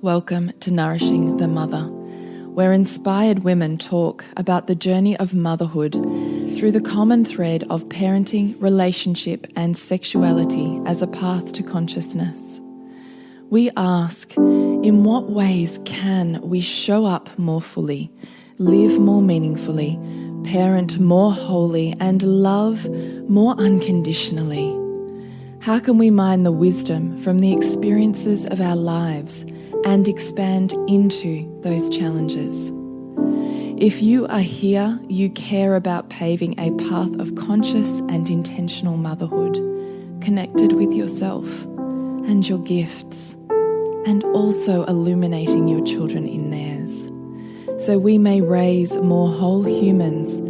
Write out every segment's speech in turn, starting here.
Welcome to Nourishing the Mother, where inspired women talk about the journey of motherhood through the common thread of parenting, relationship, and sexuality as a path to consciousness. We ask, in what ways can we show up more fully, live more meaningfully, parent more wholly, and love more unconditionally? How can we mine the wisdom from the experiences of our lives and expand into those challenges? If you are here, you care about paving a path of conscious and intentional motherhood, connected with yourself and your gifts, and also illuminating your children in theirs, so we may raise more whole humans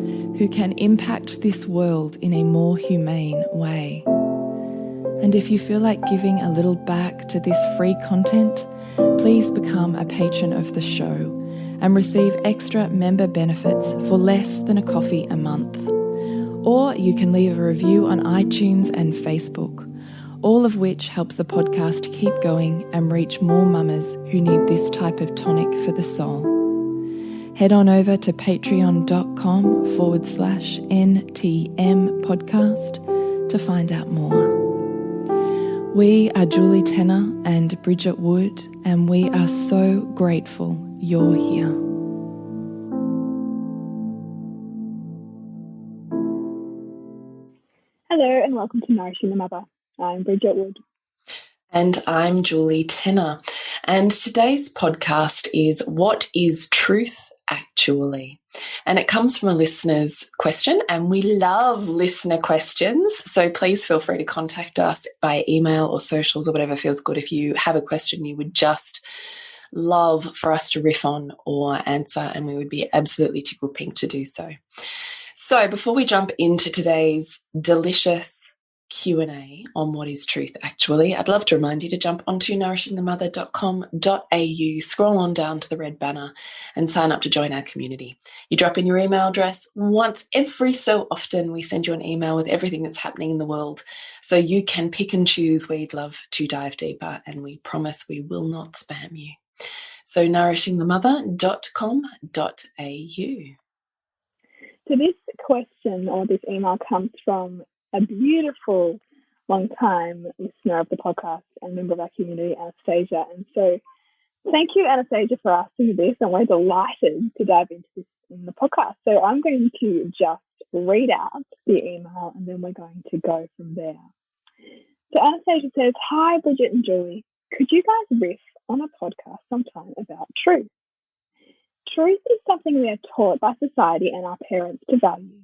who can impact this world in a more humane way. And if you feel like giving a little back to this free content, please become a patron of the show and receive extra member benefits for less than a coffee a month. Or you can leave a review on iTunes and Facebook, all of which helps the podcast keep going and reach more mamas who need this type of tonic for the soul. Head on over to patreon.com/NTM podcast to find out more. We are Julie Tenner and Bridget Wood, and we are so grateful you're here. Hello and welcome to Nourishing the Mother. I'm Bridget Wood. And I'm Julie Tenner. And today's podcast is What is Truth Actually? And it comes from a listener's question, and we love listener questions. So please feel free to contact us by email or socials or whatever feels good if you have a question you would just love for us to riff on or answer, and we would be absolutely tickled pink to do so. So before we jump into today's delicious Q&A on what is truth actually, I'd love to remind you to jump onto nourishingthemother.com.au, scroll on down to the red banner and sign up to join our community. You drop in your email address once every so often. We send you an email with everything that's happening in the world so you can pick and choose where you'd love to dive deeper, and we promise we will not spam you. So nourishingthemother.com.au. So this question or this email comes from a beautiful long-time listener of the podcast and member of our community, Anastasia. And so thank you, Anastasia, for asking this, and we're delighted to dive into this in the podcast. So I'm going to just read out the email and then we're going to go from there. So Anastasia says, "Hi, Bridget and Julie. Could you guys riff on a podcast sometime about truth? Truth is something we are taught by society and our parents to value.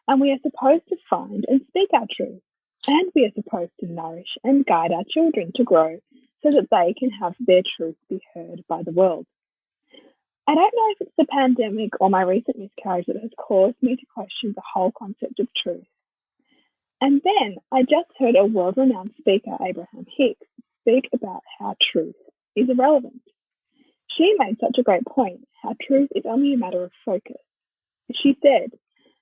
And we are supposed to find and speak our truth. And we are supposed to nourish and guide our children to grow so that they can have their truth be heard by the world. I don't know if it's the pandemic or my recent miscarriage that has caused me to question the whole concept of truth. And then I just heard a world-renowned speaker, Abraham Hicks, speak about how truth is irrelevant. She made such a great point, how truth is only a matter of focus. She said,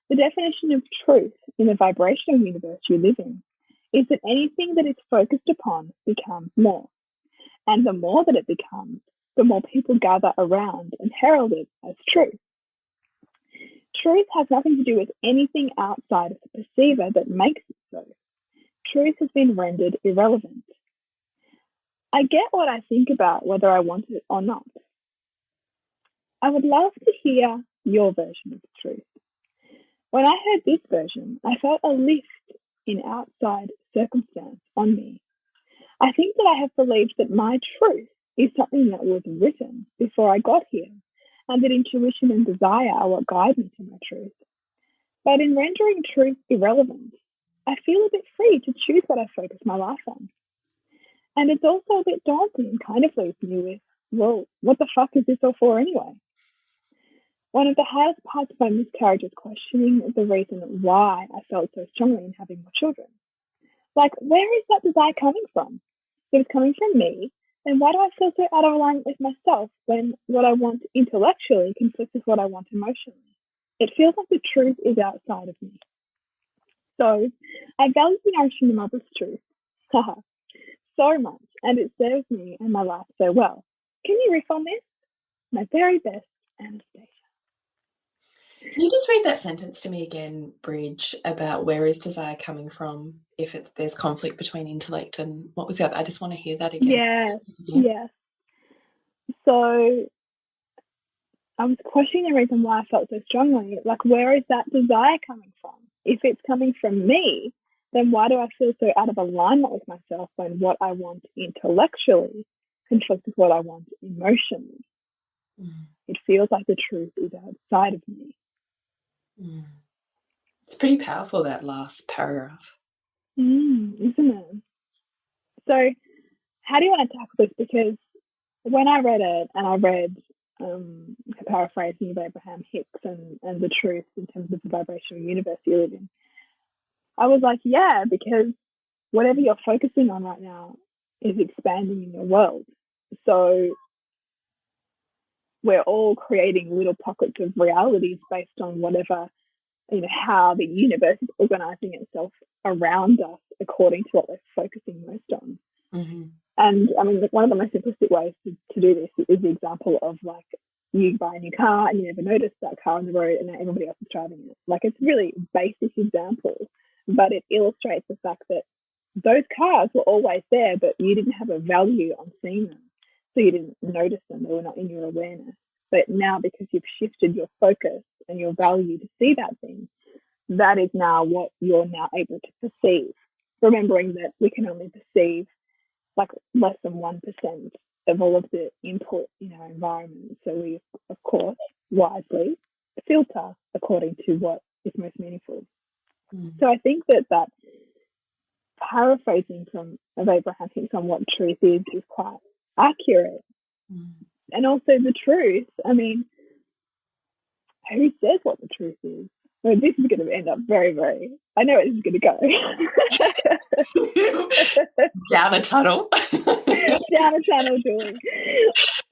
the definition of truth in the vibrational universe you live in is that anything that is focused upon becomes more. And the more that it becomes, the more people gather around and herald it as truth. Truth has nothing to do with anything outside of the perceiver that makes it so. Truth has been rendered irrelevant. I get what I think about whether I want it or not. I would love to hear your version of the truth. When I heard this version, I felt a lift in outside circumstance on me. I think that I have believed that my truth is something that was written before I got here, and that intuition and desire are what guide me to my truth. But in rendering truth irrelevant, I feel a bit free to choose what I focus my life on. And it's also a bit daunting and kind of leaves me with, well, what the fuck is this all for anyway? One of the hardest parts of my miscarriage was questioning the reason why I felt so strongly in having more children. Like, where is that desire coming from? If it's coming from me, then why do I feel so out of alignment with myself when what I want intellectually conflicts with what I want emotionally? It feels like the truth is outside of me. So I value nourishing the mother's truth so much, and it serves me and my life so well. Can you riff on this? My very best, Anastasia. Can you just read that sentence to me again, Bridge, about where is desire coming from if there's conflict between intellect and what was the other? I just want to hear that again. Yes. So I was questioning the reason why I felt so strongly. Like, where is that desire coming from? If it's coming from me, then why do I feel so out of alignment with myself when what I want intellectually conflicts with what I want emotionally? It feels like the truth is outside of me. It's pretty powerful, that last paragraph. Isn't it? So how do you want to tackle this? Because when I read it, and I read a paraphrasing of Abraham Hicks and the truth in terms of the vibrational universe you live in, I was like, yeah, because whatever you're focusing on right now is expanding in your world. So we're all creating little pockets of realities based on whatever, how the universe is organizing itself around us according to what we're focusing most on. And I mean, one of the most simplistic ways to do this is the example of, like, you buy a new car and you never notice that car on the road and now everybody else is driving it. Like, it's a really basic example, but it illustrates the fact that those cars were always there, but you didn't have a value on seeing them. So you didn't notice them. They were not in your awareness. But now, because you've shifted your focus and your value to see that thing, that is now what you're now able to perceive. Remembering that we can only perceive like less than 1% of all of the input in our environment. So we, of course, wisely filter according to what is most meaningful. So I think that paraphrasing of Abraham Hicks on what truth is quite accurate. And also the truth, I mean, who says what the truth is? Well, this is going to end up very, very, I know where this is going to go. Down a tunnel. Down a tunnel, Julie.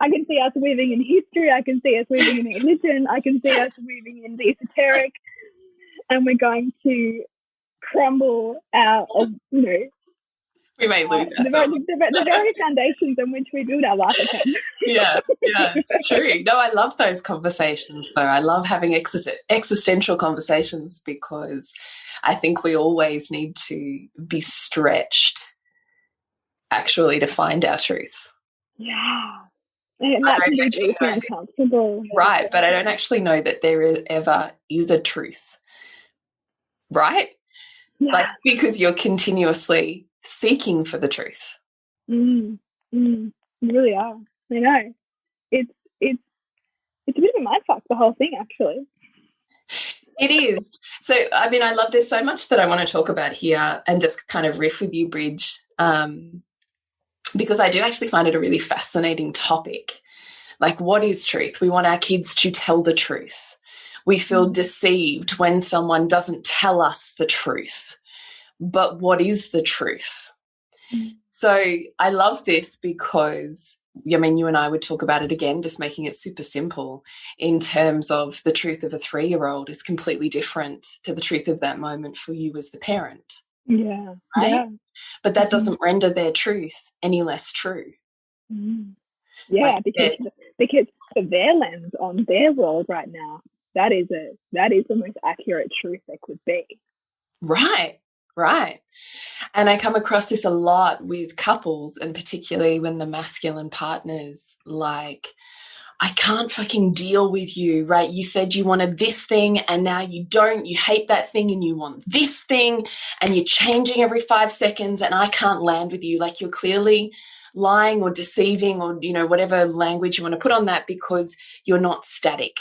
I can see us weaving in history. I can see us weaving in religion. I can see us weaving in the esoteric. And we're going to crumble out of, we may lose ourselves. The very foundations on which we build our life upon. Yeah, it's true. No, I love those conversations, though. I love having existential conversations because I think we always need to be stretched, actually, to find our truth. Yeah. And that can be deeply uncomfortable. Right, but I don't actually know that there ever is a truth. Right? Yeah. Like, because you're continuously seeking for the truth. You really are. I know. It's a bit of a mindfuck, the whole thing, actually. It is. So, I mean, I love, there's so much that I want to talk about here and just kind of riff with you, Bridge, because I do actually find it a really fascinating topic. Like, what is truth? We want our kids to tell the truth. We feel deceived when someone doesn't tell us the truth. But what is the truth? So I love this because, I mean, you and I would talk about it again, just making it super simple in terms of the truth of a 3-year-old is completely different to the truth of that moment for you as the parent. Yeah. Right? Yeah. But that doesn't render their truth any less true. Yeah, because for their lens on their world right now, that is the most accurate truth there could be. Right. And I come across this a lot with couples, and particularly when the masculine partners, like, I can't fucking deal with you, right? You said you wanted this thing and now you don't. You hate that thing and you want this thing and you're changing every 5 seconds and I can't land with you. Like, you're clearly lying or deceiving or, whatever language you want to put on that, because you're not static.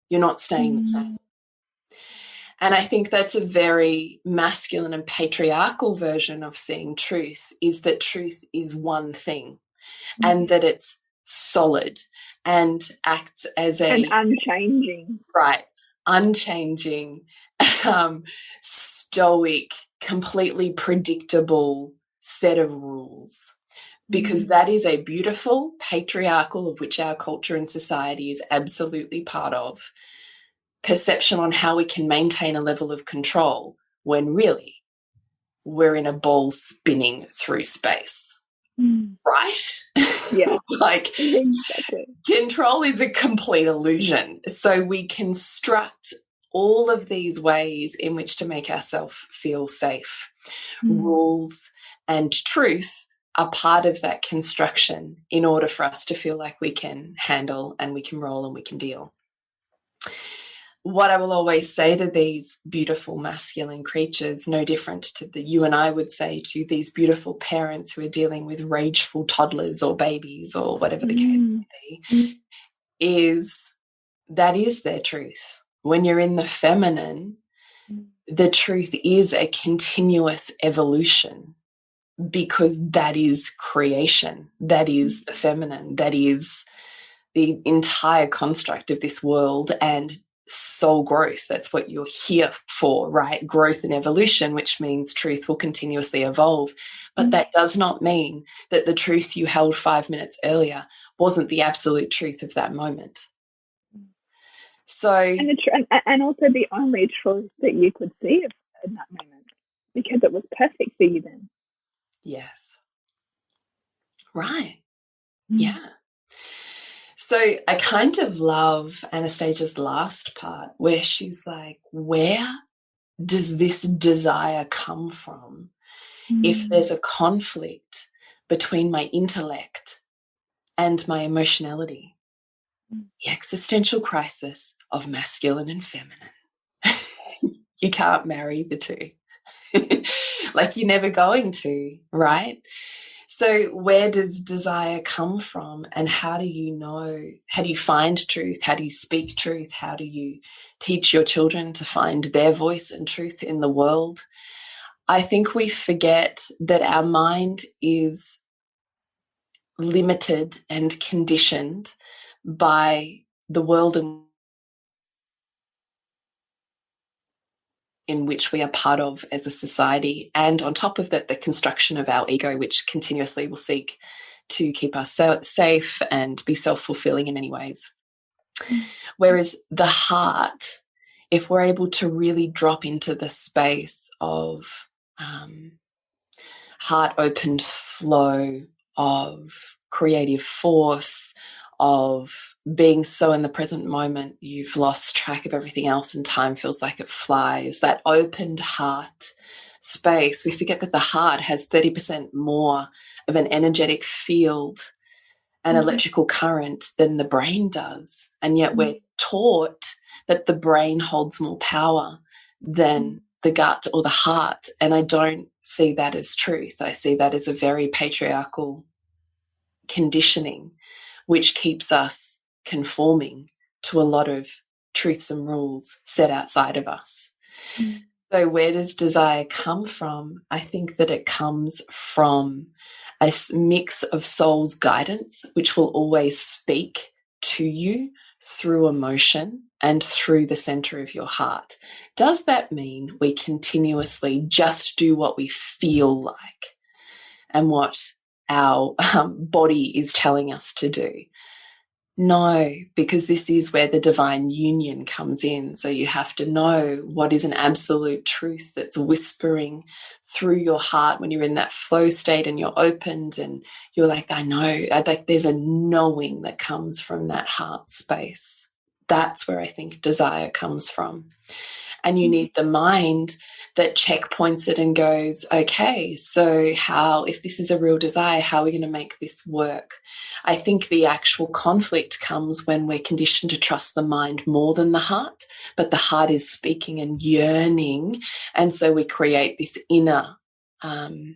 You're not staying the same. And I think that's a very masculine and patriarchal version of seeing truth, is that truth is one thing and that it's solid and acts as and unchanging. Right. Unchanging, stoic, completely predictable set of rules. Because that is a beautiful patriarchal, of which our culture and society is absolutely part of, perception on how we can maintain a level of control when really we're in a ball spinning through space. right? Yeah. Like, Exactly. control is a complete illusion. So we construct all of these ways in which to make ourselves feel safe. Rules and truth are part of that construction in order for us to feel like we can handle and we can roll and we can deal. What I will always say to these beautiful masculine creatures, no different to you and I would say to these beautiful parents who are dealing with rageful toddlers or babies or whatever the case may be, is that is their truth. When you're in the feminine, the truth is a continuous evolution, because that is creation, that is the feminine, that is the entire construct of this world and soul growth. That's what you're here for, right? Growth and evolution, which means truth will continuously evolve. But that does not mean that the truth you held 5 minutes earlier wasn't the absolute truth of that moment. So, and also the only truth that you could see in that moment, because it was perfect for you then. yes. Right. Yeah. So I kind of love Anastasia's last part where she's like, where does this desire come from? If there's a conflict between my intellect and my emotionality, the existential crisis of masculine and feminine. You can't marry the two. Like, you're never going to, right? So where does desire come from, and how do you know, how do you find truth? How do you speak truth? How do you teach your children to find their voice and truth in the world? I think we forget that our mind is limited and conditioned by the world in which we are part of as a society, and on top of that, the construction of our ego, which continuously will seek to keep us safe and be self-fulfilling in many ways. Whereas the heart, if we're able to really drop into the space of heart-opened flow, of creative force, of being so in the present moment, you've lost track of everything else and time feels like it flies, that opened heart space, we forget that the heart has 30% more of an energetic field and electrical current than the brain does. And yet we're taught that the brain holds more power than the gut or the heart. And I don't see that as truth. I see that as a very patriarchal conditioning, which keeps us conforming to a lot of truths and rules set outside of us. So where does desire come from? I think that it comes from a mix of soul's guidance, which will always speak to you through emotion and through the center of your heart. Does that mean we continuously just do what we feel like and what our body is telling us to do? No, because this is where the divine union comes in. So you have to know what is an absolute truth that's whispering through your heart when you're in that flow state and you're opened and you're like, I know, like there's a knowing that comes from that heart space. That's where I think desire comes from. And you need the mind that checkpoints it and goes, okay, so how, if this is a real desire, how are we going to make this work? I think the actual conflict comes when we're conditioned to trust the mind more than the heart, but the heart is speaking and yearning. And so we create this inner, I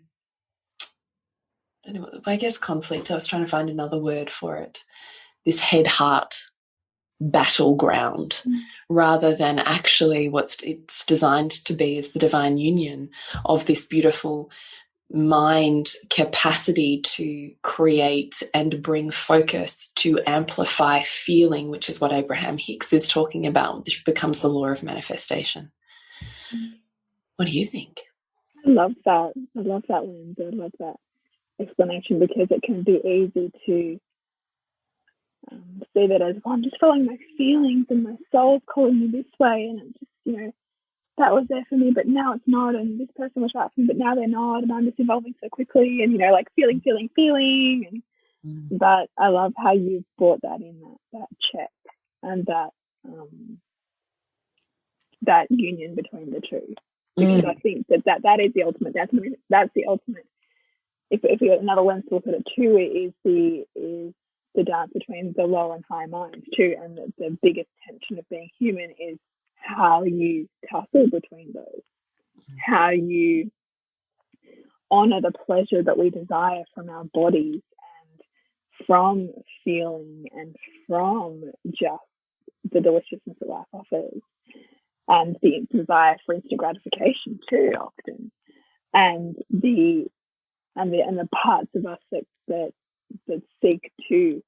guess conflict. I was trying to find another word for it. This head-heart battleground, rather than actually what it's designed to be is the divine union of this beautiful mind capacity to create and bring focus, to amplify feeling, which is what Abraham Hicks is talking about, which becomes the law of manifestation. What do you think? I love that. I love that, Linda. I love that explanation, because it can be easy to see that as, well, I'm just following my feelings and my soul's calling me this way, and it's just, that was there for me, but now it's not, and this person was right for me, but now they're not, and I'm just evolving so quickly, and, you know, like feeling, and but I love how you brought that in, that check, and that union between the two, because I think that is the ultimate. That's the ultimate. If we got another lens to look at it too, is the dance between the low and high minds too, and the biggest tension of being human is how you tussle between those, how you honor the pleasure that we desire from our bodies and from feeling and from just the deliciousness that life offers, and the desire for instant gratification too often, and the parts of us that seek to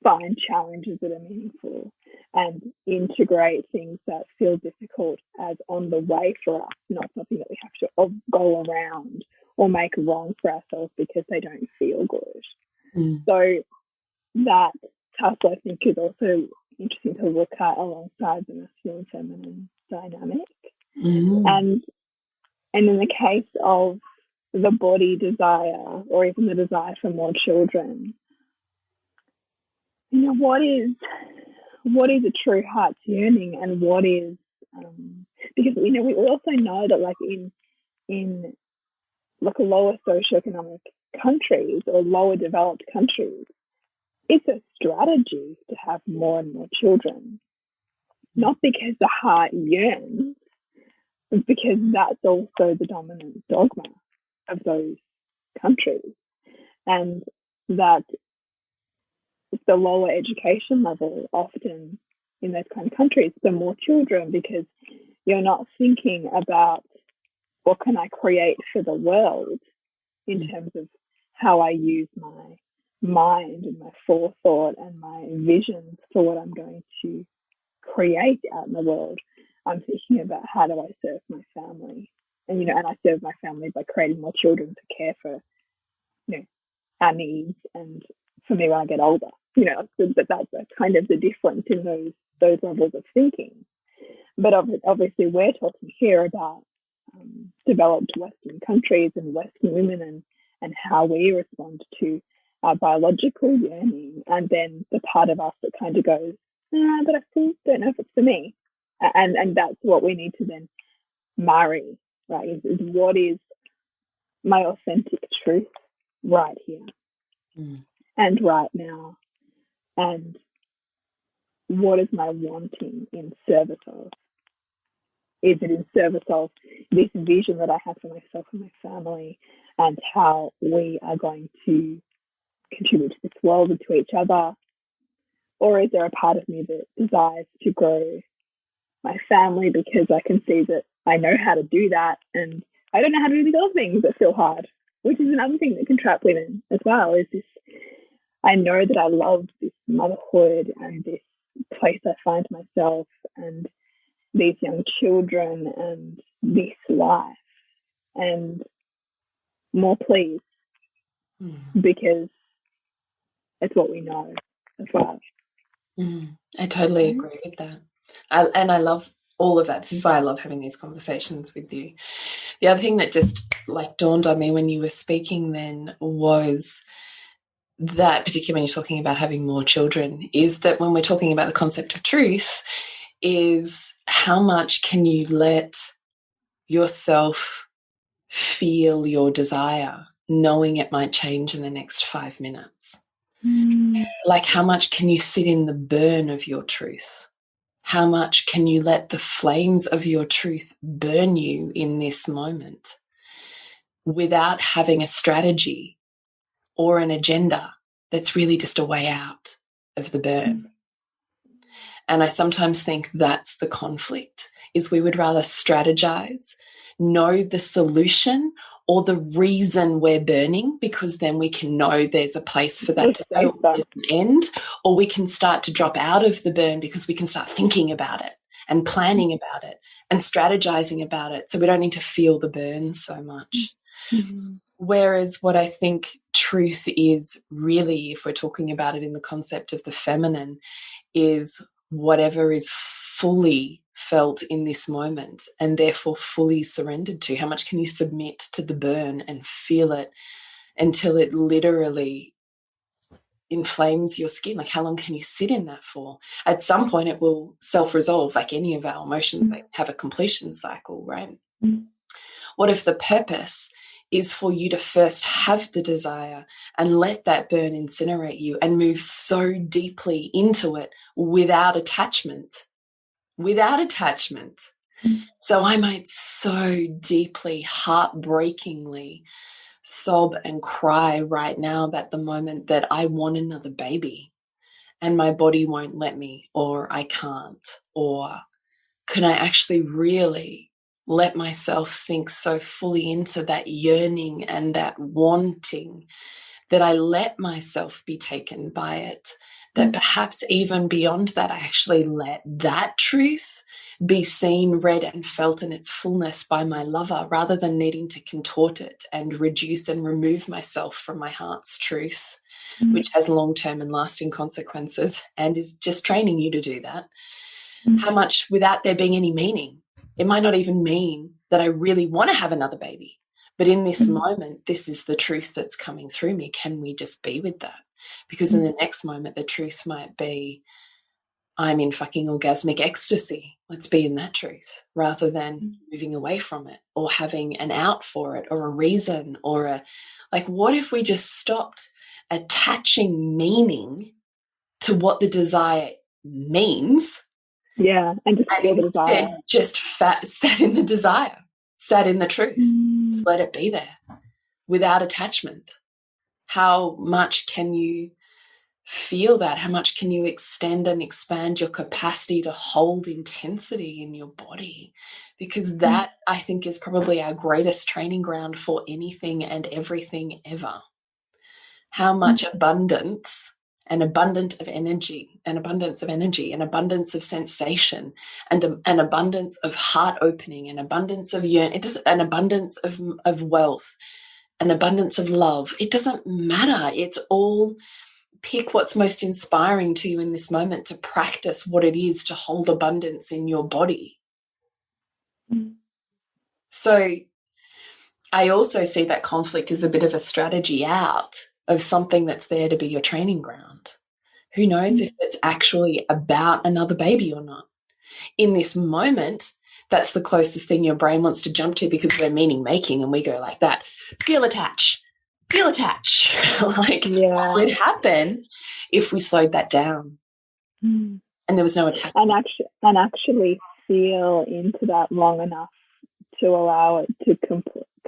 find challenges that are meaningful and integrate things that feel difficult as on the way for us, not something that we have to go around or make wrong for ourselves because they don't feel good. So that tussle, I think, is also interesting to look at alongside the masculine feminine dynamic. And in the case of the body desire, or even the desire for more children, you know, what is a true heart's yearning, and what is because, you know, we also know that, like, in like lower socioeconomic countries or lower developed countries, it's a strategy to have more and more children, not because the heart yearns, but because that's also the dominant dogma of those countries, and that the lower education level often in those kind of countries, the more children, because you're not thinking about what can I create for the world in terms of how I use my mind and my forethought and my visions for what I'm going to create out in the world. I'm thinking about how do I serve my family, and, you know, and I serve my family by creating more children to care for, you know, our needs, and for me when I get older, you know, that's kind of the difference in those levels of thinking. But obviously we're talking here about developed Western countries and Western women, and how we respond to our biological yearning, and then the part of us that kind of goes, but I still don't know if it's for me. And that's what we need to then marry, right? Is what is my authentic truth right here and right now, and what is my wanting in service of? Is it in service of this vision that I have for myself and my family, and how we are going to contribute to this world and to each other? Or is there a part of me that desires to grow my family because I can see that I know how to do that, and I don't know how to do these other things that feel hard, which is another thing that can trap women as well, is this, I know that I love this motherhood and this place I find myself and these young children and this life, and more please, because it's what we know as well. I totally agree with that. And I love all of that. This is why I love having these conversations with you. The other thing that just like dawned on me when you were speaking then was that, particularly when you're talking about having more children, is that when we're talking about the concept of truth, is how much can you let yourself feel your desire, knowing it might change in the next 5 minutes? Like, how much can you sit in the burn of your truth? How much can you let the flames of your truth burn you in this moment without having a strategy or an agenda that's really just a way out of the burn? And I sometimes think that's the conflict, is we would rather strategize, know the solution or the reason we're burning, because then we can know there's a place for that to go, there's an end, or we can start to drop out of the burn because we can start thinking about it and planning about it and strategizing about it, so we don't need to feel the burn so much. Whereas what I think truth is really, if we're talking about it in the concept of the feminine, is whatever is fully felt in this moment and therefore fully surrendered to? How much can you submit to the burn and feel it until it literally inflames your skin? Like, how long can you sit in that for? At some point it will self-resolve, like any of our emotions. They have a completion cycle, right? What if the purpose is for you to first have the desire and let that burn incinerate you and move so deeply into it without attachment? So I might so deeply, heartbreakingly sob and cry right now about the moment that I want another baby and my body won't let me, or I can't, or can I actually really let myself sink so fully into that yearning and that wanting that I let myself be taken by it, that perhaps even beyond that, I actually let that truth be seen, read, and felt in its fullness by my lover, rather than needing to contort it and reduce and remove myself from my heart's truth, which has long-term and lasting consequences and is just training you to do that. How much, without there being any meaning, it might not even mean that I really want to have another baby, but in this moment, this is the truth that's coming through me. Can we just be with that? Because in the next moment, the truth might be, I'm in fucking orgasmic ecstasy. Let's be in that truth rather than moving away from it or having an out for it or a reason or a, like, what if we just stopped attaching meaning to what the desire means? Yeah, and just feel the desire. Just sat in the desire, sat in the truth. Just let it be there without attachment. How much can you feel that? How much can you extend and expand your capacity to hold intensity in your body? Because that, I think, is probably our greatest training ground for anything and everything ever. How much abundance, an abundance of energy, an abundance of sensation, and an abundance of heart opening, an abundance of an abundance of wealth, an abundance of love. It doesn't matter. It's all, pick what's most inspiring to you in this moment to practice what it is to hold abundance in your body. So I also see that conflict as a bit of a strategy out of something that's there to be your training ground. Who knows if it's actually about another baby or not? In this moment, that's the closest thing your brain wants to jump to because we're meaning making and we go like that. Feel attach. Like, what would happen if we slowed that down and there was no attachment? And actually feel into that long enough to allow it to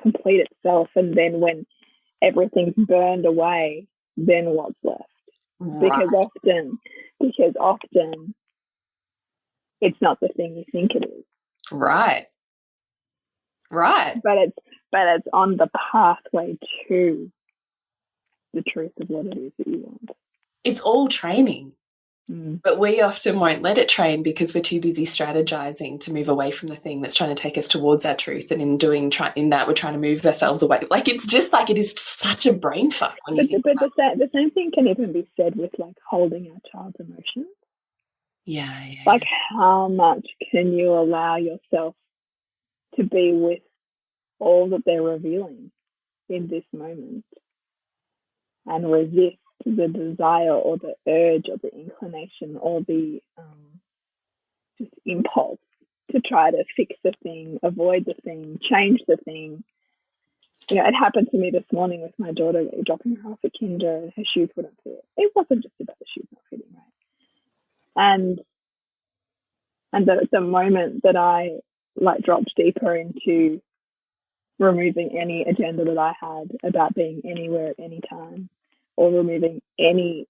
complete itself. And then when everything's burned away, then what's left? Right. Because often it's not the thing you think it is. Right. But it's on the pathway to the truth of what it is that you want. It's all training. But we often won't let it train because we're too busy strategizing to move away from the thing that's trying to take us towards our truth. And in that, we're trying to move ourselves away. Like, it's just like, it is such a brain fuck. When you think about it. The same thing can even be said with like holding our child's emotions. Yeah. Like, how much can you allow yourself to be with all that they're revealing in this moment and resist the desire or the urge or the inclination or the just impulse to try to fix the thing, avoid the thing, change the thing. You know, it happened to me this morning with my daughter dropping her off at kinder and her shoes wouldn't fit. It wasn't just about the shoes not fitting right. And the moment that I like dropped deeper into removing any agenda that I had about being anywhere at any time, or removing any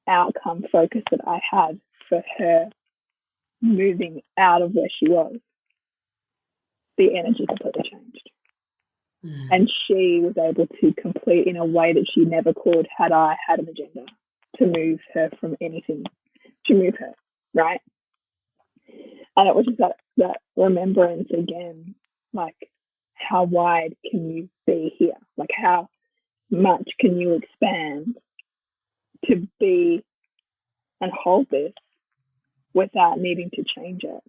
outcome focus that I had for her moving out of where she was, the energy completely changed. And she was able to complete in a way that she never could had I had an agenda to move her from anything, to move her, right? And it was just that remembrance again, like, how wide can you be here? Like, how much can you expand to be and hold this without needing to change it,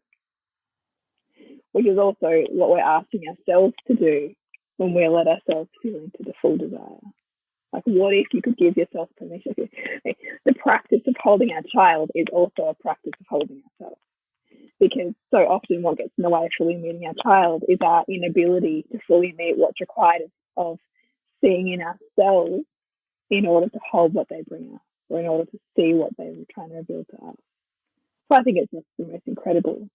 which is also what we're asking ourselves to do when we let ourselves feel into the full desire. Like, what if you could give yourself permission? The practice of holding our child is also a practice of holding ourselves. Because so often what gets in the way of fully meeting our child is our inability to fully meet what's required of seeing in ourselves in order to hold what they bring us, or in order to see what they were trying to reveal to us. So I think it's just the most incredible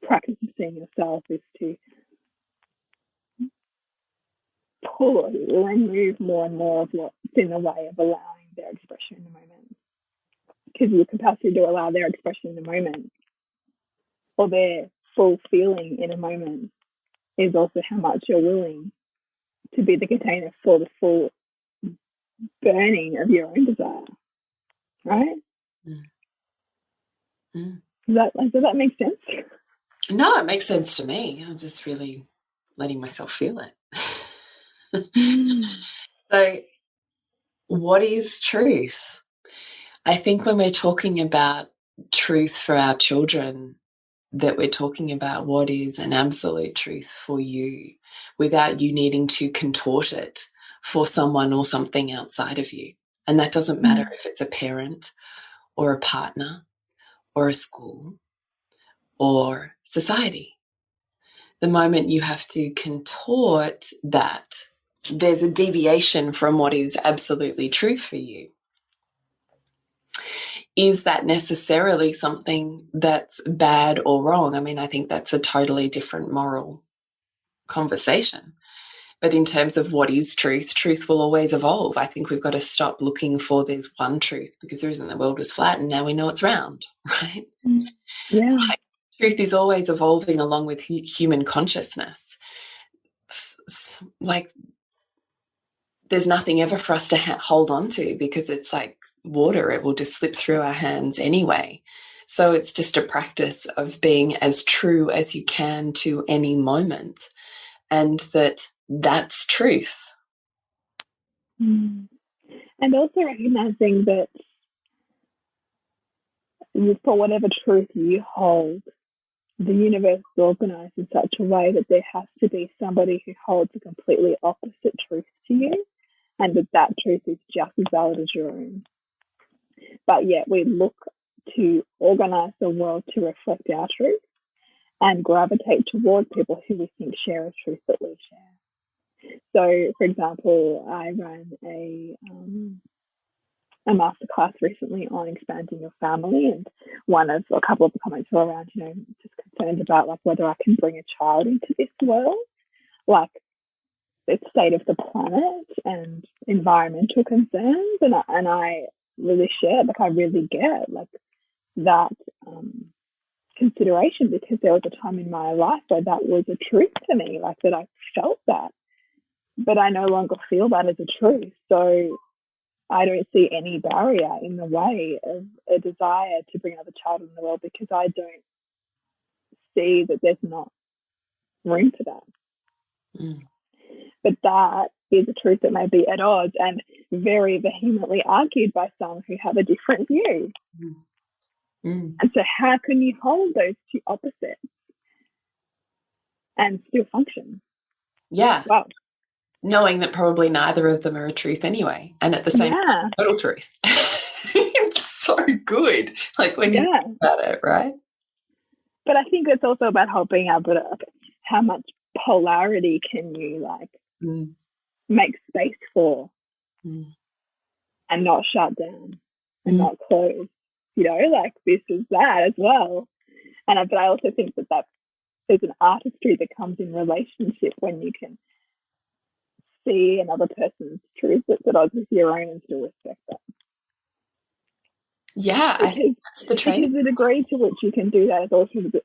practice of seeing yourself, is to pull and move more and more of what's in the way of allowing their expression in the moment. Because your capacity to allow their expression in the moment, or their full feeling in a moment, is also how much you're willing to be the container for the full burning of your own desire. Right? Mm. Mm. Does that make sense? No, it makes sense to me. I'm just really letting myself feel it. So, what is truth? I think when we're talking about truth for our children, that we're talking about what is an absolute truth for you without you needing to contort it for someone or something outside of you. And that doesn't matter if it's a parent or a partner or a school or society. The moment you have to contort that, there's a deviation from what is absolutely true for you. Is that necessarily something that's bad or wrong? I mean, I think that's a totally different moral conversation. But in terms of what is truth, truth will always evolve. I think we've got to stop looking for there's one truth, because there isn't. The world was flat and now we know it's round, right? Yeah. Like, truth is always evolving along with human consciousness. Like, there's nothing ever for us to hold on to, because it's like water. It will just slip through our hands anyway. So it's just a practice of being as true as you can to any moment, and that's truth. And also recognizing that for whatever truth you hold, the universe is organized in such a way that there has to be somebody who holds a completely opposite truth to you, and that truth is just as valid as your own. But yet we look to organize the world to reflect our truth and gravitate toward people who we think share a truth that we share. So, for example, I ran a masterclass recently on expanding your family, and a couple of the comments were around, just concerned about like whether I can bring a child into this world, like the state of the planet and environmental concerns, and I really shared, like I really get like that consideration, because there was a time in my life where that was a truth to me, like that I felt that, but I no longer feel that as a truth. So I don't see any barrier in the way of a desire to bring another child in the world, because I don't see that there's not room for that. But that is a truth that may be at odds and very vehemently argued by some who have a different view. And so how can you hold those two opposites and still function? Yeah. Well, knowing that probably neither of them are a truth anyway, and at the same time, total truth. It's so good, like when you think about it, right? But I think it's also about being able to, how much polarity can you make space for, and not shut down and not close, like this is that as well. But I also think that there's an artistry that comes in relationship when you can see another person's truth that's at odds with your own and still respect that. Yeah, I think that's the training. Because the degree to which you can do that is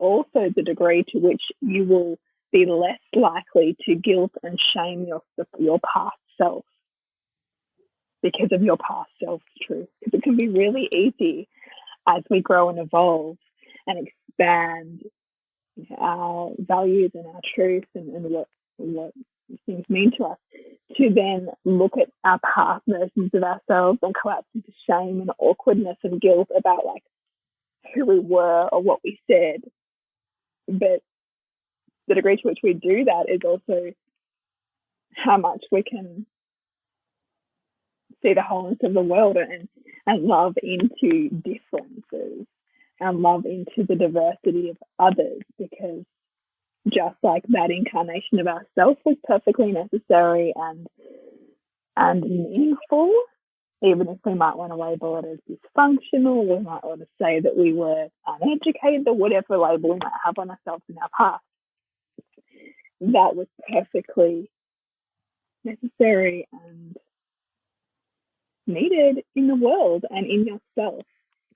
also the degree to which you will be less likely to guilt and shame your past self because of your past self's truth. Because it can be really easy as we grow and evolve and expand our values and our truth and what things mean to us, to then look at our past versions of ourselves and collapse into shame and awkwardness and guilt about like who we were or what we said. But the degree to which we do that is also how much we can see the wholeness of the world and love into differences and love into the diversity of others, because just like that incarnation of ourselves was perfectly necessary and meaningful, even if we might want to label it as dysfunctional, we might want to say that we were uneducated, or whatever label we might have on ourselves in our past, that was perfectly necessary and needed in the world and in yourself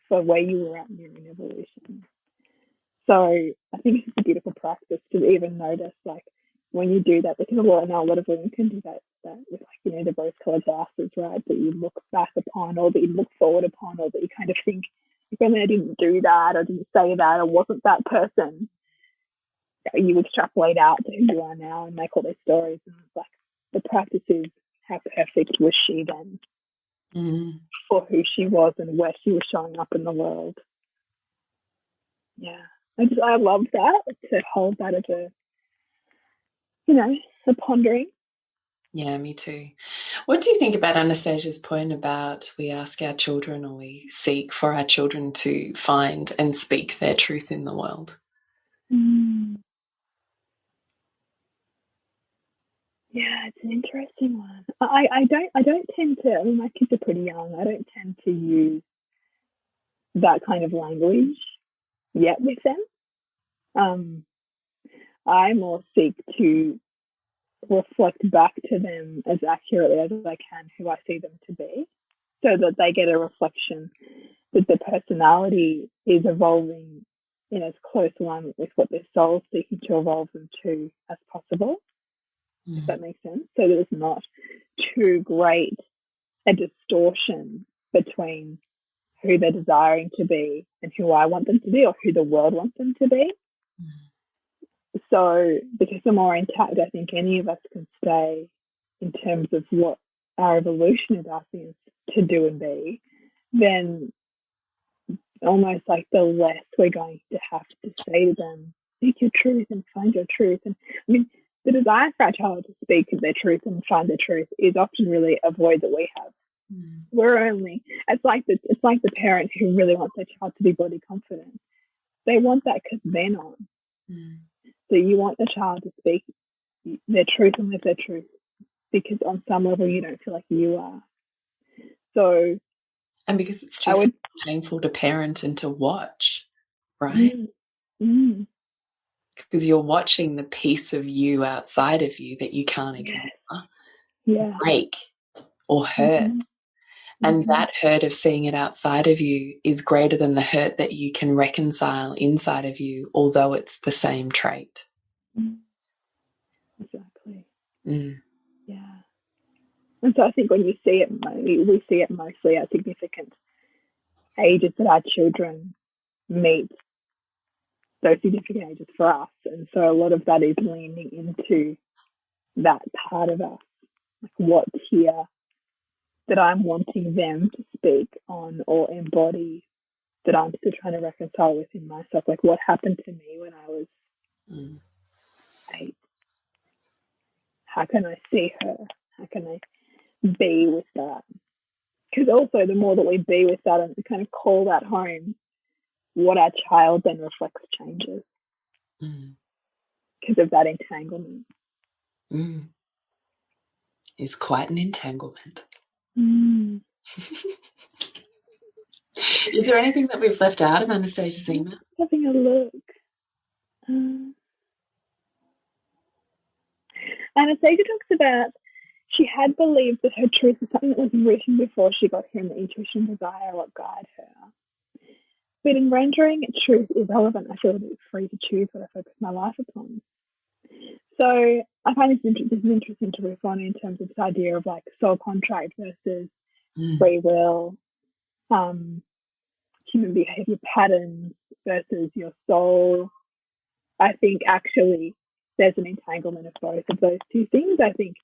for where you were at in your own evolution. So I think it's a beautiful practice to even notice, like, when you do that, because a lot of women can do that with, like, you know, the rose-colored glasses, right, that you look back upon or that you look forward upon, or that you kind of think, if only I didn't do that or didn't say that or wasn't that person, you extrapolate out to who you are now and make all these stories. And it's like, the practice is, how perfect was she then for who she was and where she was showing up in the world. Yeah. I love that, to hold that as a, you know, a pondering. Yeah, me too. What do you think about Anastasia's point about we ask our children, or we seek for our children to find and speak their truth in the world? Yeah, it's an interesting one. I don't tend to, I mean, my kids are pretty young. I don't tend to use that kind of language yet with them. I more seek to reflect back to them as accurately as I can who I see them to be, so that they get a reflection that their personality is evolving in as close alignment with what their soul's seeking to evolve them to as possible, if that makes sense. So that it's not too great a distortion between who they're desiring to be and who I want them to be, or who the world wants them to be. So, because the more intact I think any of us can stay in terms of what our evolution is asking us to do and be, then almost like the less we're going to have to say to them, seek your truth and find your truth. And I mean, the desire for our child to speak their truth and find their truth is often really a void that we have. We're only, it's like the parent who really wants their child to be body confident. They want that because they're not. So you want the child to speak their truth and live their truth, because on some level you don't feel like you are. So, and because it's too painful to parent and to watch, right? Because you're watching the piece of you outside of you that you can't ignore, break or hurt. And that hurt of seeing it outside of you is greater than the hurt that you can reconcile inside of you, although it's the same trait. Exactly. Yeah. And so I think when you see it, we see it mostly at significant ages that our children meet those significant ages for us. And so a lot of that is leaning into that part of us, like what's here that I'm wanting them to speak on or embody, that I'm still trying to reconcile within myself. Like, what happened to me when I was 8? How can I see her? How can I be with that? Because also the more that we be with that and kind of call that home, what our child then reflects changes because of that entanglement. It's quite an entanglement. Is there anything that we've left out of Anastasia's email? Having a look. Anastasia talks about she had believed that her truth was something that was written before she got here, and the intuition, desire, what guide her. But in rendering truth irrelevant, I feel that it's free to choose what I focus my life upon. So I find this is interesting to riff on in terms of this idea of like soul contract versus free will, human behavior patterns versus your soul. I think actually there's an entanglement of both of those two things. I think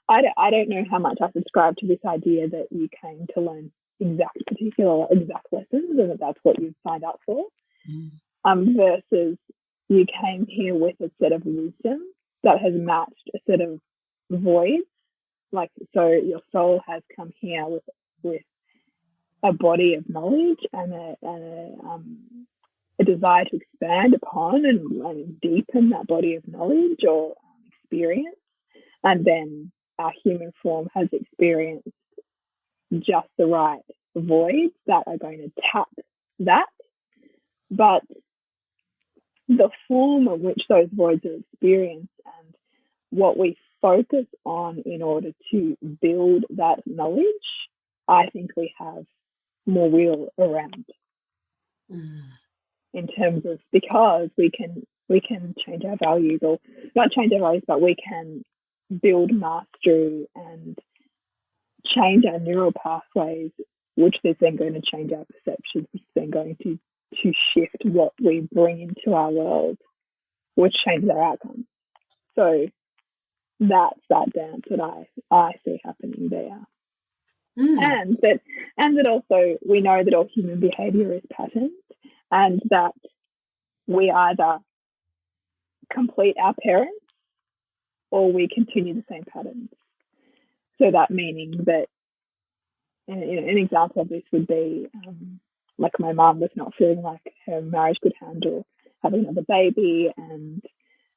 I don't know how much I subscribe to this idea that you came to learn exact lessons and that's what you signed up for. versus you came here with a set of wisdom that has matched a set of voids. Like, so your soul has come here with a body of knowledge and a desire to expand upon and deepen that body of knowledge or experience. And then our human form has experienced just the right voids that are going to tap that. But the form of which those voids are experienced and what we focus on in order to build that knowledge, I think we have more wheel around in terms of, because we can change our values, or not change our values, but we can build mastery and change our neural pathways, which is then going to change our perceptions, which is then going to shift what we bring into our world, which changes our outcomes. So that's that dance that I see happening there. And that also we know that all human behavior is patterned, and that we either complete our parents or we continue the same patterns. So that meaning that, an example of this would be like my mum was not feeling like her marriage could handle having another baby, and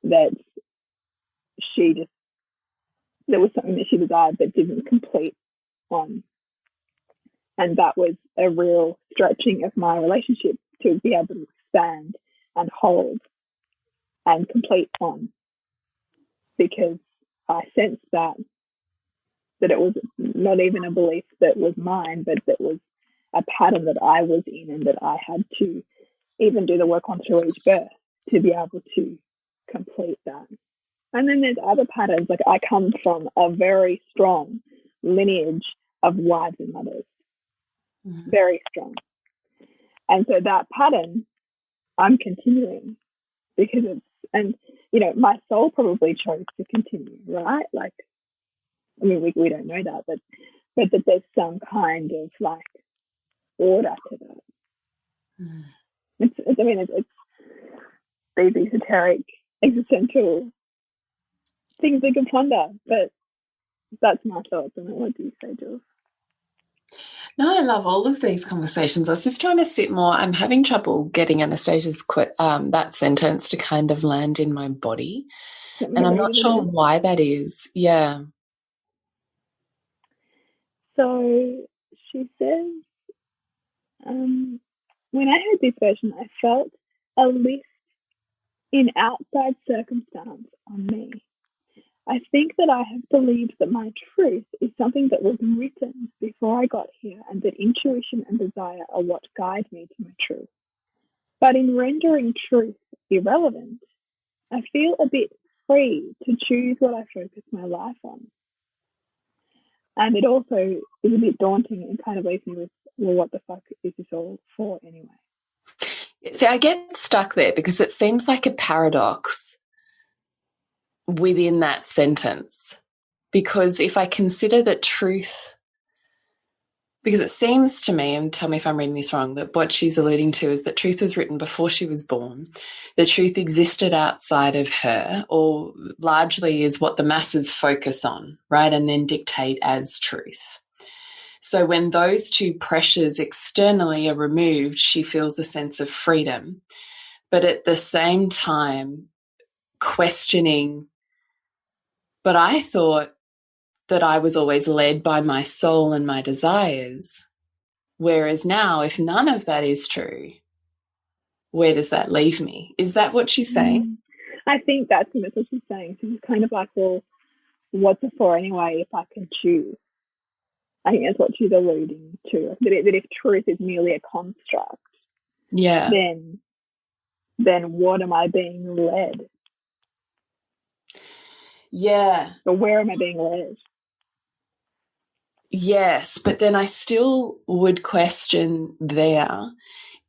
that there was something that she desired but didn't complete on. And that was a real stretching of my relationship to be able to expand and hold and complete on, because I sensed that it was not even a belief that was mine, but that was a pattern that I was in, and that I had to even do the work on through each birth to be able to complete that. And then there's other patterns. Like, I come from a very strong lineage of wives and mothers, very strong. And so that pattern I'm continuing because my soul probably chose to continue, right? Like, I mean, we don't know that, but that there's some kind of like order to that. It's these esoteric, existential things we can ponder, but that's my thoughts on it. What do you say, Jules? No, I love all of these conversations. I was just trying to sit more. I'm having trouble getting Anastasia's that sentence to kind of land in my body. And I'm not sure why that is. Yeah. So she says, when I heard this version, I felt a lift in outside circumstance on me. I think that I have believed that my truth is something that was written before I got here, and that intuition and desire are what guide me to my truth. But in rendering truth irrelevant, I feel a bit free to choose what I focus my life on. And it also is a bit daunting and kind of leaves me with, well, what the fuck is this all for anyway? See, I get stuck there because it seems like a paradox within that sentence. Because if I consider that truth, because it seems to me, and tell me if I'm reading this wrong, that what she's alluding to is that truth was written before she was born. The truth existed outside of her, or largely is what the masses focus on, right, and then dictate as truth. So when those two pressures externally are removed, she feels a sense of freedom, but at the same time questioning, but I thought that I was always led by my soul and my desires. Whereas now, if none of that is true, where does that leave me? Is that what she's saying? I think that's what she's saying. She's kind of like, well, what's it for anyway if I can choose? I think that's what she's alluding to. That if truth is merely a construct, yeah, then what am I being led? Yeah. Or where am I being led? Yes, but then I still would question there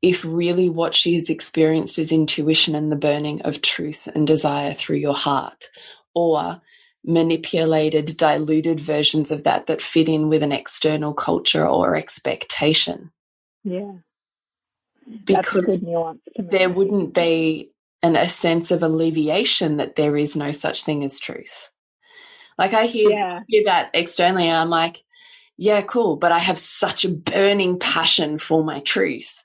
if really what she has experienced is intuition and the burning of truth and desire through your heart, or manipulated, diluted versions of that fit in with an external culture or expectation. Yeah. That's a because good nuance to make. there wouldn't be a sense of alleviation that there is no such thing as truth. Like I hear that externally and I'm like, yeah, cool, but I have such a burning passion for my truth.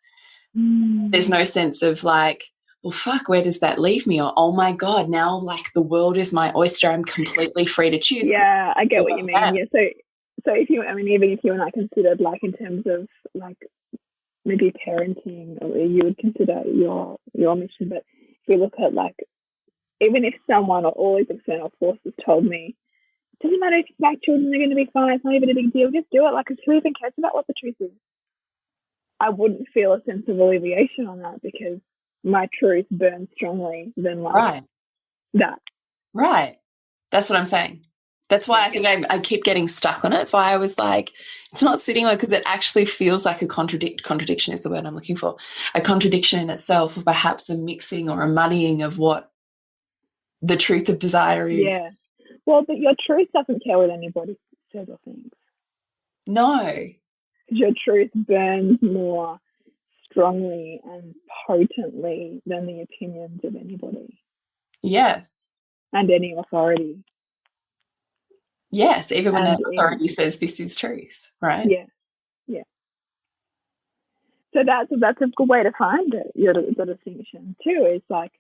There's no sense of like, well, fuck, where does that leave me? Or, oh my God, now like the world is my oyster. I'm completely free to choose. Yeah, I get what you mean. Yeah, so if you, I mean, even if you and I considered like in terms of like maybe parenting, or you would consider your mission, but if we look at like, even if someone or all these external forces told me, it doesn't matter if my children are going to be fine, it's not even a big deal, just do it, like, who even cares about what the truth is? I wouldn't feel a sense of alleviation on that because my truth burns strongly than like that. Right. That's what I'm saying. That's why I think I keep getting stuck on it. That's why I was like, it's not sitting well, because it actually feels like a contradiction is the word I'm looking for. A contradiction in itself, or perhaps a mixing or a muddying of what the truth of desire is. Yeah. Well, but your truth doesn't care what anybody says or thinks. No. Your truth burns more strongly and potently than the opinions of anybody. Yes. And any authority. Yes, even when that authority says this is truth, right? Yeah, yeah. So that's a good way to find it, the distinction too, is like,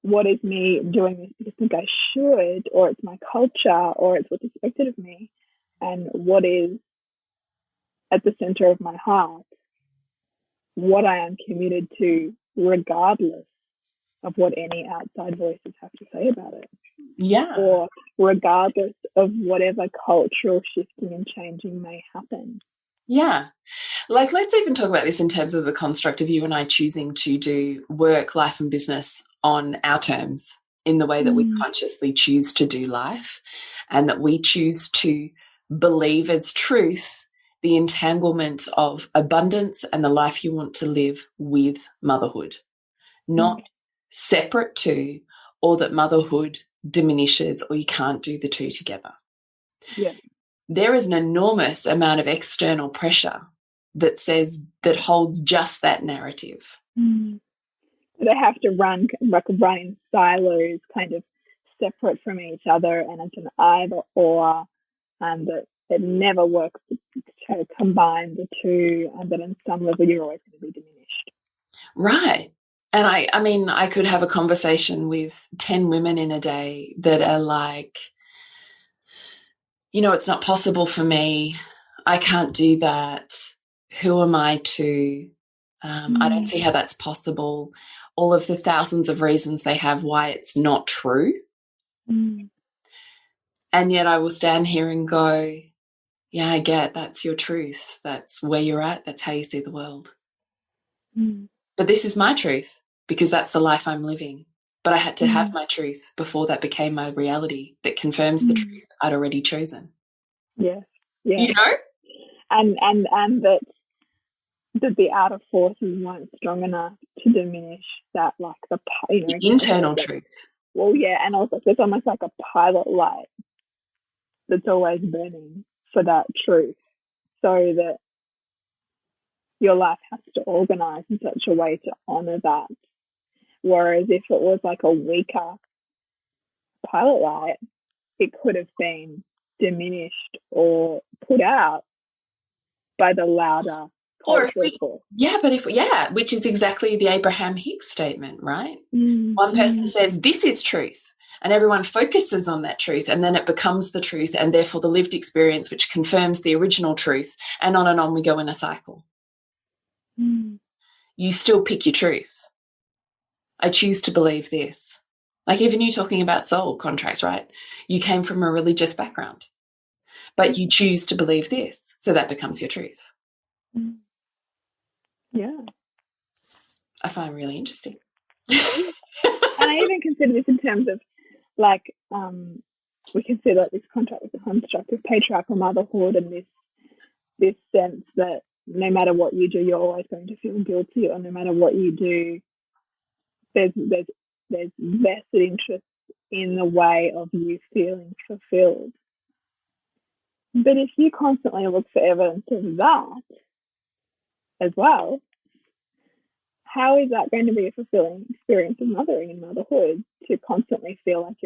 what is me doing this because I think I should, or it's my culture, or it's what's expected of me, and what is at the center of my heart, what I am committed to, regardless of what any outside voices have to say about it. Yeah. Or regardless of whatever cultural shifting and changing may happen. Yeah. Like, let's even talk about this in terms of the construct of you and I choosing to do work, life, and business on our terms in the way that we consciously choose to do life, and that we choose to believe as truth the entanglement of abundance and the life you want to live with motherhood, not separate to, or that motherhood diminishes or you can't do the two together. Yeah. There is an enormous amount of external pressure that holds just that narrative. They have to run in silos, kind of separate from each other, and it's an either or, and that it never works to combine the two, and that on some level you're always going to be diminished. Right. And I mean, I could have a conversation with 10 women in a day that are like, you know, it's not possible for me. I can't do that. Who am I to? I don't see how that's possible. All of the thousands of reasons they have why it's not true. And yet I will stand here and go, yeah, I get that's your truth. That's where you're at. That's how you see the world. But this is my truth because that's the life I'm living. But I had to have my truth before that became my reality that confirms the truth I'd already chosen. Yes. Yeah. You know? And that the outer forces weren't strong enough to diminish that, like the internal truth. Well, yeah, and also it's almost like a pilot light that's always burning for that truth, so that your life has to organize in such a way to honor that. Whereas if it was like a weaker pilot light, it could have been diminished or put out by the louder cultural force. Yeah, but which is exactly the Abraham Hicks statement, right? One person says, this is truth, and everyone focuses on that truth, and then it becomes the truth, and therefore the lived experience, which confirms the original truth, and on we go in a cycle. You still pick your truth. I choose to believe this. Like even you talking about soul contracts, right? You came from a religious background, but you choose to believe this, so that becomes your truth. Yeah. I find it really interesting. And I even consider this in terms of like we consider this contract as a construct of patriarchal motherhood, and this sense that no matter what you do, you're always going to feel guilty, or no matter what you do, there's vested interest in the way of you feeling fulfilled. But if you constantly look for evidence of that as well, how is that going to be a fulfilling experience of mothering and motherhood, to constantly feel like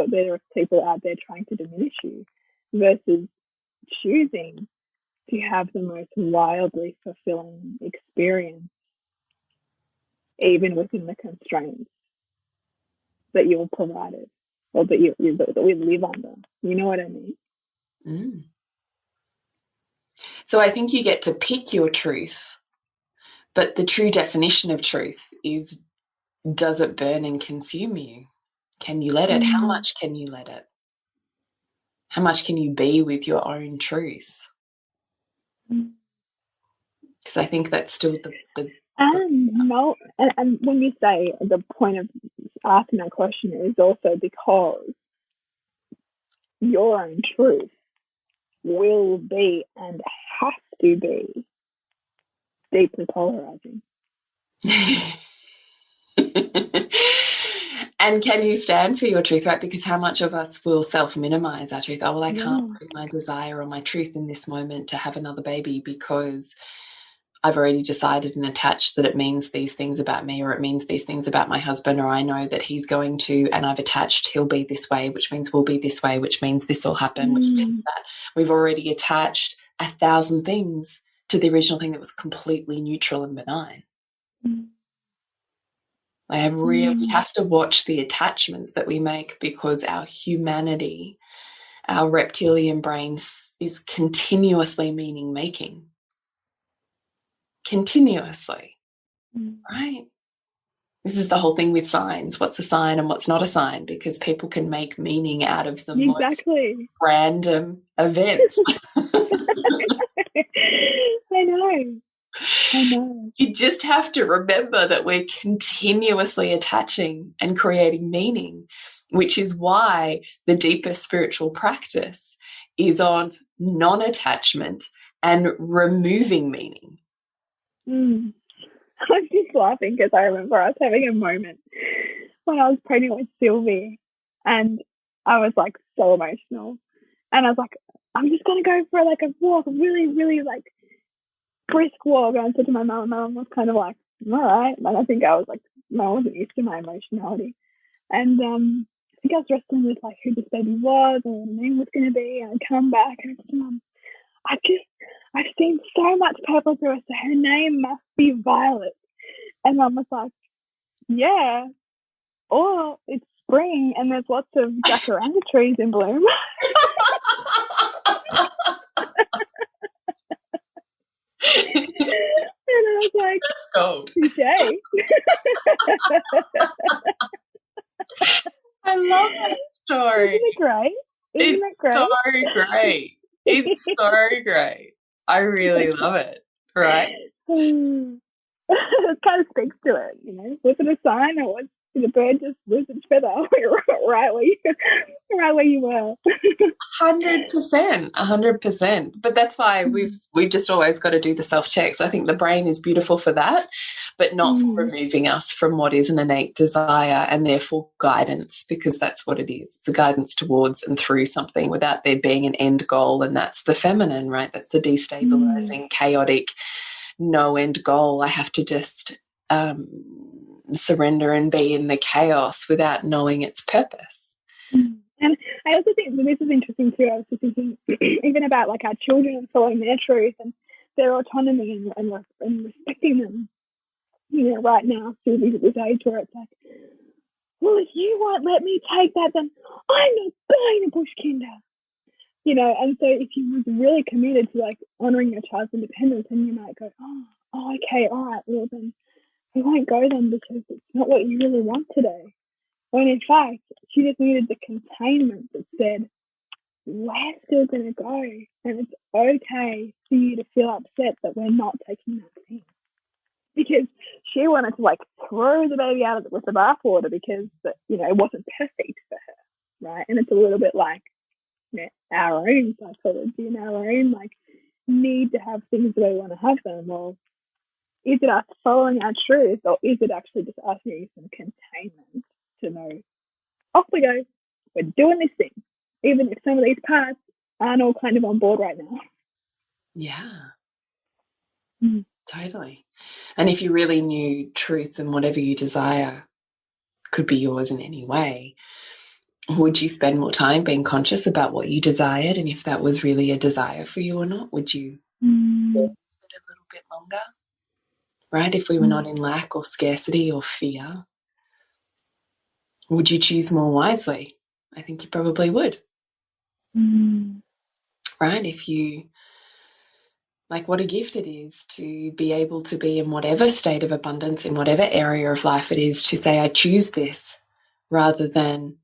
there are people out there trying to diminish you, versus choosing to have the most wildly fulfilling experience, even within the constraints that you're provided, or that we live under. You know what I mean? Mm. So I think you get to pick your truth, but the true definition of truth is, does it burn and consume you? Can you let it? How much can you let it? How much can you be with your own truth? Because I think that's still and when you say the point of asking that question is also because your own truth will be and has to be deeply polarizing. And can you stand for your truth, right? Because how much of us will self-minimize our truth? Oh, well, I can't bring my desire or my truth in this moment to have another baby because I've already decided and attached that it means these things about me, or it means these things about my husband, or I know that he's going to, and I've attached he'll be this way, which means we'll be this way, which means this will happen, which means that we've already attached 1,000 things to the original thing that was completely neutral and benign. We have to watch the attachments that we make, because our humanity, our reptilian brain is continuously meaning making. Continuously, right? This is the whole thing with signs. What's a sign and what's not a sign? Because people can make meaning out of the most random events. I know. You just have to remember that we're continuously attaching and creating meaning, which is why the deeper spiritual practice is on non-attachment and removing meaning. I'm just laughing because I remember I was having a moment when I was pregnant with Sylvie, and I was like so emotional, and I was like, I'm just gonna go for like a walk, really, really like brisk walk. And I said to my mum, and my mum was kind of like, all right. And I think I was like, I wasn't used to my emotionality. And I think I was wrestling with like who this baby was and what the name was going to be. And I come back and I said, Mum, I've seen so much purple through it, so her name must be Violet. And Mum was like, yeah, or it's spring and there's lots of jacaranda trees in bloom. And I was like, that's gold. Touché. I love that story. Isn't it great? It's so great. It's so great. I really love it. Right? It kind of speaks to it, you know. Was it a sign, or was the bird just lose its feather right where you were? 100%, 100%. But that's why we've just always got to do the self-checks. I think the brain is beautiful for that, but not for removing us from what is an innate desire, and therefore guidance, because that's what it is. It's a guidance towards and through something without there being an end goal, and that's the feminine, right? That's the destabilizing, chaotic, no end goal. I have to just surrender and be in the chaos without knowing its purpose. And I also think this is interesting too. I was just thinking even about like our children and following their truth and their autonomy and respecting them. You know, right now, Suzy's at this age where it's like, well, if you won't let me take that, then I'm not buying a bush kinder. You know, and so if you was really committed to like honouring your child's independence, then you might go, oh, okay, all right, well then we won't go then because it's not what you really want today. When in fact, she just needed the containment that said, we're still going to go, and it's okay for you to feel upset that we're not taking that thing. Because she wanted to like throw the baby out with the bathwater because, you know, it wasn't perfect for her, right? And it's a little bit like, you know, our own psychology and our own like need to have things the way we want to have them. Well, is it us following our truth, or is it actually just us needing some containment to know, off we go, we're doing this thing, even if some of these parts aren't all kind of on board right now. Yeah, totally. And if you really knew truth and whatever you desire could be yours in any way, would you spend more time being conscious about what you desired and if that was really a desire for you or not? Would you live it a little bit longer? Right? If we were not in lack or scarcity or fear, would you choose more wisely? I think you probably would. Right? If you, like, what a gift it is to be able to be in whatever state of abundance, in whatever area of life it is, to say, I choose this, rather than,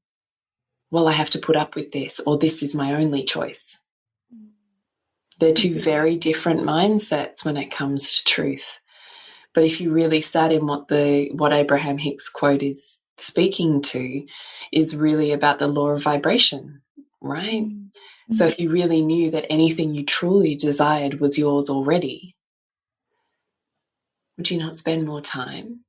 well, I have to put up with this, or this is my only choice. They're two very different mindsets when it comes to truth. But if you really sat in what Abraham Hicks quote is speaking to, is really about the law of vibration, right? So if you really knew that anything you truly desired was yours already, would you not spend more time?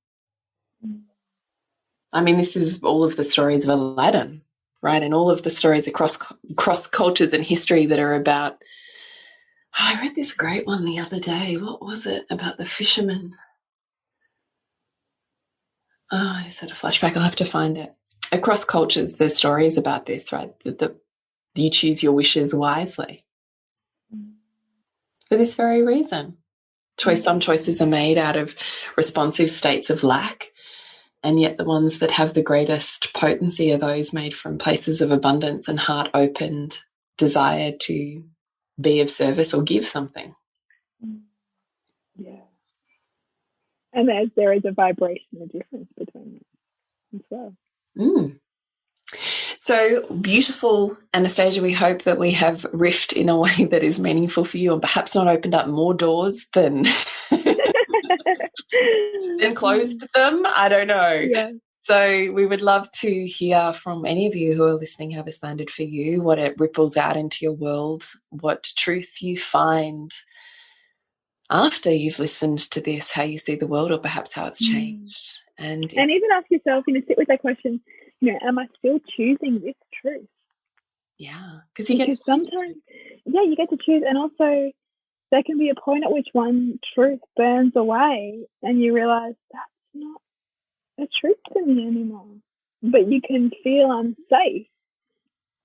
I mean, this is all of the stories of Aladdin, right? And all of the stories across cultures and history that are about, I read this great one the other day. What was it about the fisherman? Oh, I just had a flashback. I'll have to find it. Across cultures, there's stories about this, right? That you choose your wishes wisely for this very reason. Some choices are made out of responsive states of lack, and yet the ones that have the greatest potency are those made from places of abundance and heart-opened desire to be of service or give something. Yeah. And there is a vibration, a difference between them as well. So beautiful, Anastasia, we hope that we have riffed in a way that is meaningful for you and perhaps not opened up more doors than, than closed them. I don't know. Yeah. So we would love to hear from any of you who are listening how this landed for you, what it ripples out into your world, what truth you find after you've listened to this, how you see the world, or perhaps how it's changed. And even ask yourself, sit with that question, am I still choosing this truth? Yeah. Because sometimes, you get to choose. And also there can be a point at which one truth burns away and you realize that's not a truth to me anymore. But you can feel unsafe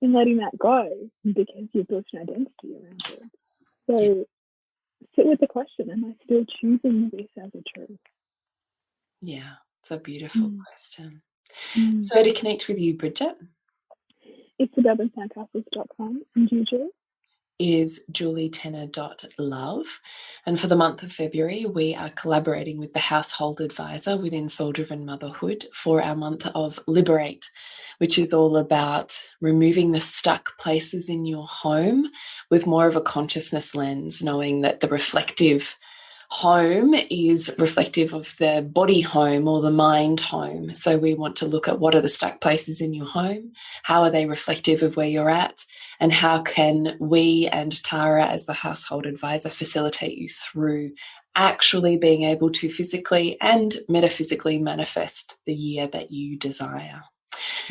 in letting that go because you've built an identity around it. So sit with the question, am I still choosing this as a truth? Yeah, it's a beautiful question. So to connect with you, Bridget, it's suburbansandcastles.com, and usually is julietenner.love. And for the month of February, we are collaborating with the household advisor within Soul Driven Motherhood for our month of Liberate, which is all about removing the stuck places in your home with more of a consciousness lens, knowing that the reflective home is reflective of the body home or the mind home. So we want to look at what are the stuck places in your home, how are they reflective of where you're at, and how can we and Tara as the household advisor facilitate you through actually being able to physically and metaphysically manifest the year that you desire.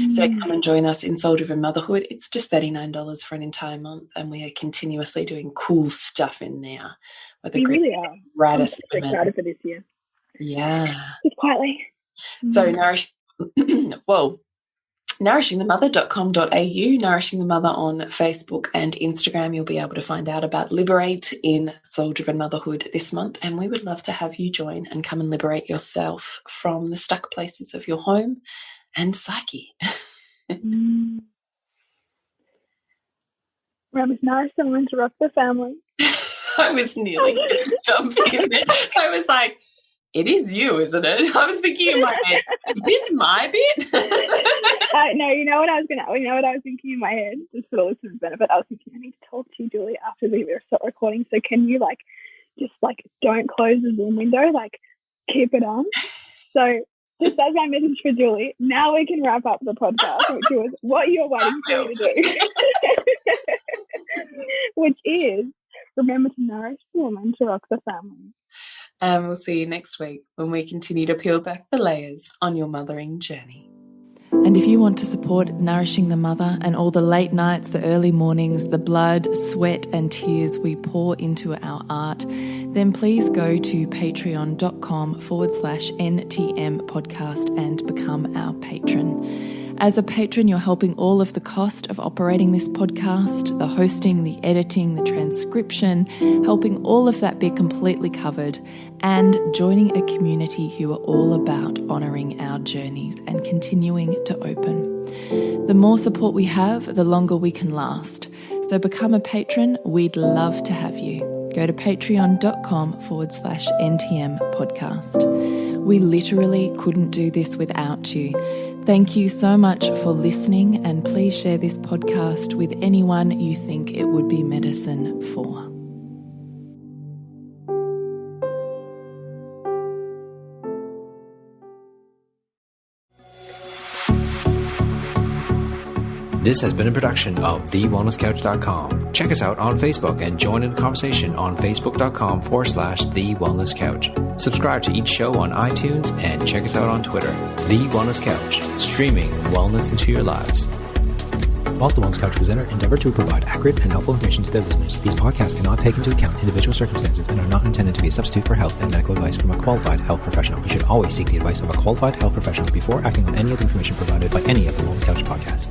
So come and join us in Soul Driven Motherhood. It's just $39 for an entire month, and we are continuously doing cool stuff in there. We really are. I'm super excited for this year. Yeah. Just quietly. So nourishingthemother.com.au, Nourishing the Mother on Facebook and Instagram. You'll be able to find out about Liberate in Soul Driven Motherhood this month, and we would love to have you join and come and liberate yourself from the stuck places of your home and psyche. I was nice and went to rock the family. I was nearly going to jump in there. I was like, it is you, isn't it? I was thinking in my head, is this my bit? No, you know what I was thinking in my head, just for the listeners' benefit. I was thinking, I need to talk to you, Julie, after we start recording. So can you just don't close the Zoom window, keep it on. So just as my message for Julie, now we can wrap up the podcast, which was what you're waiting for me to do. Which is, remember to nourish the woman to rock the family. And we'll see you next week when we continue to peel back the layers on your mothering journey. And if you want to support Nourishing the Mother and all the late nights, the early mornings, the blood, sweat and tears we pour into our art, then please go to patreon.com/NTM podcast and become our patron. As a patron, you're helping all of the cost of operating this podcast, the hosting, the editing, the transcription, helping all of that be completely covered, and joining a community who are all about honouring our journeys and continuing to open. The more support we have, the longer we can last. So become a patron. We'd love to have you. Go to patreon.com/NTM podcast. We literally couldn't do this without you. Thank you so much for listening, and please share this podcast with anyone you think it would be medicine for. This has been a production of TheWellnessCouch.com. Check us out on Facebook and join in the conversation on Facebook.com/TheWellnessCouch. Subscribe to each show on iTunes and check us out on Twitter. The Wellness Couch, streaming wellness into your lives. Whilst the Wellness Couch presenter endeavor to provide accurate and helpful information to their listeners, these podcasts cannot take into account individual circumstances and are not intended to be a substitute for health and medical advice from a qualified health professional. You should always seek the advice of a qualified health professional before acting on any of the information provided by any of the Wellness Couch podcasts.